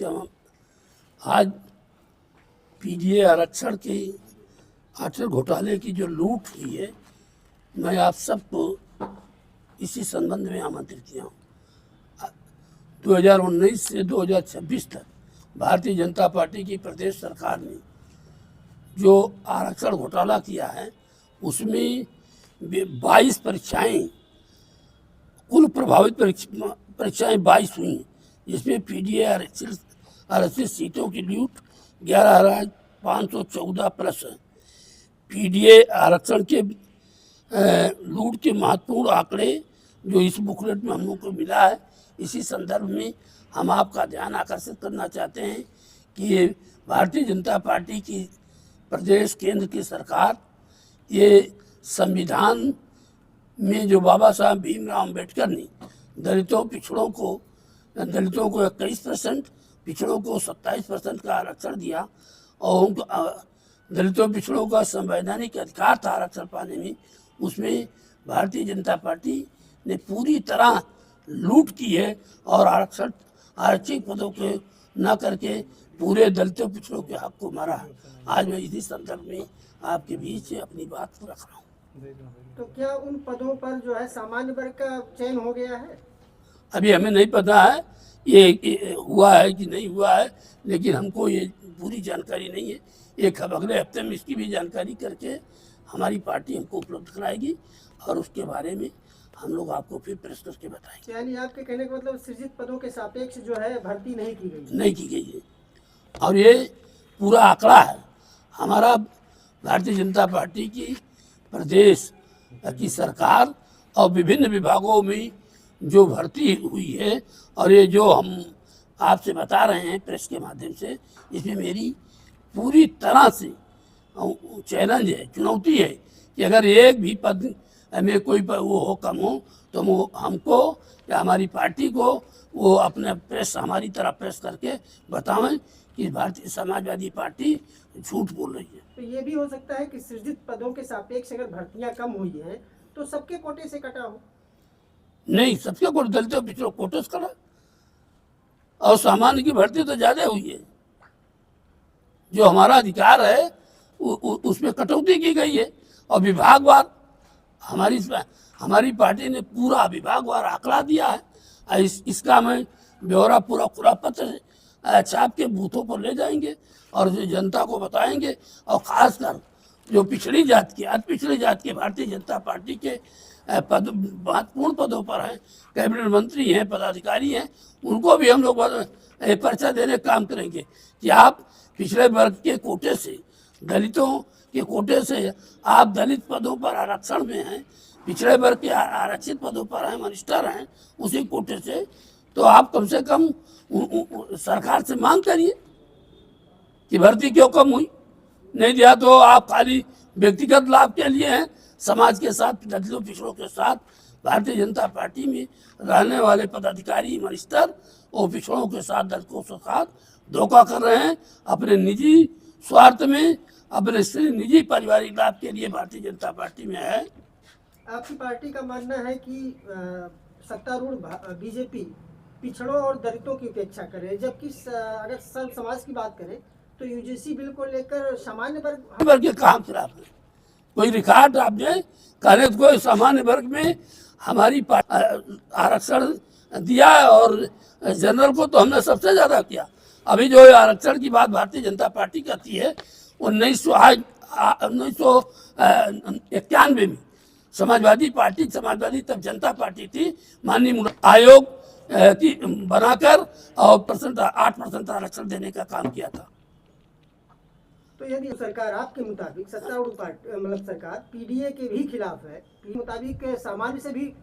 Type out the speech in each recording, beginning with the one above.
क्या आज पीडीए आरक्षण के आरक्षण घोटाले की जो लूट हुई है, मैं आप सबको इसी संबंध में आमंत्रित किया हूँ। 2019 से 2026 तक भारतीय जनता पार्टी की प्रदेश सरकार ने जो आरक्षण घोटाला किया है, उसमें 22 परीक्षाएं, कुल प्रभावित परीक्षाएं 22 हुई, जिसमें पीडीए आरक्षित सीटों की लूट 11,514 प्लस है। पीडीए आरक्षण के लूट के महत्वपूर्ण आंकड़े जो इस बुकलेट में हम लोग को मिला है, इसी संदर्भ में हम आपका ध्यान आकर्षित करना चाहते हैं कि ये भारतीय जनता पार्टी की प्रदेश केंद्र की सरकार ये संविधान में जो बाबा साहब भीमराव अम्बेडकर ने दलितों को 21%, पिछड़ों को 27% का आरक्षण दिया और उनको दलितों पिछड़ों का संवैधानिक अधिकार था आरक्षण पाने में, उसमें भारतीय जनता पार्टी ने पूरी तरह लूट की है और आरक्षित पदों के न करके पूरे दलितों पिछड़ों के हक को मारा है। आज मैं इसी संदर्भ में आपके बीच अपनी बात को रख रहा हूँ। तो क्या उन पदों पर जो है सामान्य वर्ग का चयन हो गया है? अभी हमें नहीं पता है ये हुआ है कि नहीं हुआ है, लेकिन हमको ये पूरी जानकारी नहीं है। एक अगले हफ्ते में इसकी भी जानकारी करके हमारी पार्टी हमको उपलब्ध कराएगी और उसके बारे में हम लोग आपको फिर प्रेस करके बताएंगे। यानी आपके कहने का मतलब सृजित पदों के सापेक्ष जो है भर्ती नहीं की गई? नहीं की गई है, और ये पूरा आंकड़ा है। हमारा भारतीय जनता पार्टी की प्रदेश की सरकार और विभिन्न विभागों में जो भर्ती हुई है, और ये जो हम आपसे बता रहे हैं प्रेस के माध्यम से, इसमें मेरी पूरी तरह से चैलेंज है, चुनौती है कि अगर एक भी पद में कोई वो हो कम हो तो वो हमको या हमारी पार्टी को वो अपने प्रेस हमारी तरह प्रेस करके बतावें कि भारतीय समाजवादी पार्टी झूठ बोल रही है। तो ये भी हो सकता है कि सृजित पदों के सापेक्ष अगर भर्तियां कम हुई हैं तो सबके कोटे से कटा हो? नहीं, सबके कोटे दलितों पिछड़ों कोटे से कटा, और सामान्य की भर्ती तो ज्यादा हुई है। जो हमारा अधिकार है उसमें कटौती की गई है, और विभागवार हमारी पार्टी ने पूरा विभागवार आंकड़ा दिया है। इसका मैं ब्यौरा पूरा खुला पत्र छाप के बूथों पर ले जाएंगे और जो जनता को बताएंगे, और खासकर जो पिछड़ी जात की अति पिछड़ी जात के भारतीय जनता पार्टी के महत्वपूर्ण पदों पर हैं, कैबिनेट मंत्री हैं, पदाधिकारी हैं, उनको भी हम लोग पर्चा देने का काम करेंगे कि आप पिछड़े वर्ग के कोटे से, दलितों के कोटे से आप दलित पदों पर आरक्षण में हैं, पिछड़े वर्ग के आरक्षित पदों पर हैं, मिनिस्टर हैं, उसी कोटे से, तो आप कम से कम सरकार से मांग करिए कि भर्ती क्यों कम हुई। नहीं दिया तो आप खाली व्यक्तिगत लाभ के लिए हैं, समाज के साथ, दलितों पिछड़ों के साथ भारतीय जनता पार्टी में रहने वाले पदाधिकारी, मिनिस्टर और पिछड़ों के साथ, दलितों के साथ धोखा कर रहे हैं अपने निजी स्वार्थ में, अपने निजी पारिवारिक लाभ के लिए भारतीय जनता पार्टी में है। आपकी पार्टी का मानना है कि सत्तारूढ़ बीजेपी पिछड़ों और दलितों की उपेक्षा करे, जबकि अगर सर्व समाज की बात करें तो यूजीसी बिल को लेकर सामान्य वर्ग के काम खिलाफ है। कोई रिकॉर्ड आपने करे तो कोई सामान्य वर्ग में हमारी आरक्षण दिया और जनरल को तो हमने सबसे ज्यादा किया। अभी जो आरक्षण की बात भारतीय जनता पार्टी करती है, 1991 में समाजवादी तब जनता पार्टी थी, माननीय आयोग की बनाकर और 8% आरक्षण देने का काम किया था। तो यदि सरकार आपके मुताबिक सत्तारूढ़ पार्टी मतलब सरकार पीडीए के भी खिलाफ है, मुताबिक सामान्य से भी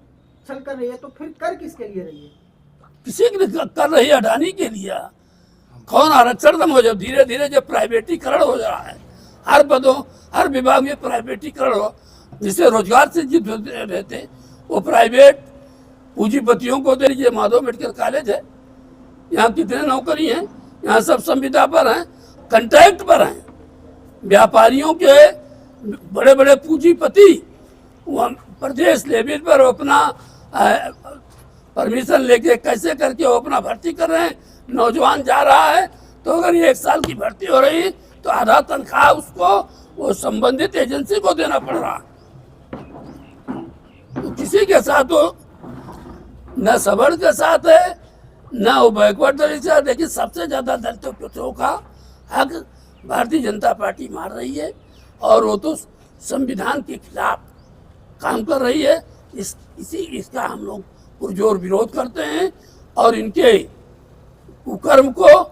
छल कर रही है, तो फिर कर किसके लिए रही है? किसी के लिए कर रही है, अडानी के लिए। कौन आरक्षण कम हो जाए, धीरे धीरे जो प्राइवेटीकरण हो रहा है, हर विभाग में प्राइवेटीकरण हो, जिससे रोजगार से जित रहते वो प्राइवेट पूंजीपतियों को दे दीजिए। माधव मेडिकल कॉलेज है, यहाँ कितने नौकरी हैं, यहाँ सब संविदा पर हैं, कंट्रैक्ट पर हैं। व्यापारियों के बड़े बड़े पूंजीपति प्रदेश लेवल पर अपना परमिशन लेके कैसे करके वो अपना भर्ती कर रहे हैं, नौजवान जा रहा है तो अगर ये 1 साल की भर्ती हो रही तो आधा तनख्वाह उसको वो संबंधित एजेंसी को देना पड़ रहा। तो किसी के साथ वो न सवर्ण के साथ है न वो बैकवर्ड दलित से, लेकिन सबसे ज्यादा दलितों पिछड़ों का हक भारतीय जनता पार्टी मार रही है और वो तो संविधान के खिलाफ काम कर रही है। इसका हम लोग पुरजोर विरोध करते हैं और इनके कुकर्म को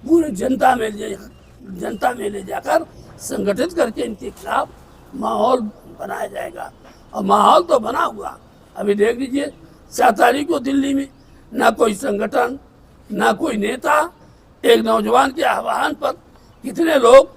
पूरी जनता में ले जाकर संगठित करके इनके खिलाफ माहौल बनाया जाएगा। और माहौल तो बना हुआ, अभी देख लीजिए 7 तारीख को दिल्ली में ना कोई संगठन ना कोई नेता, एक नौजवान के आह्वान पर कितने लोग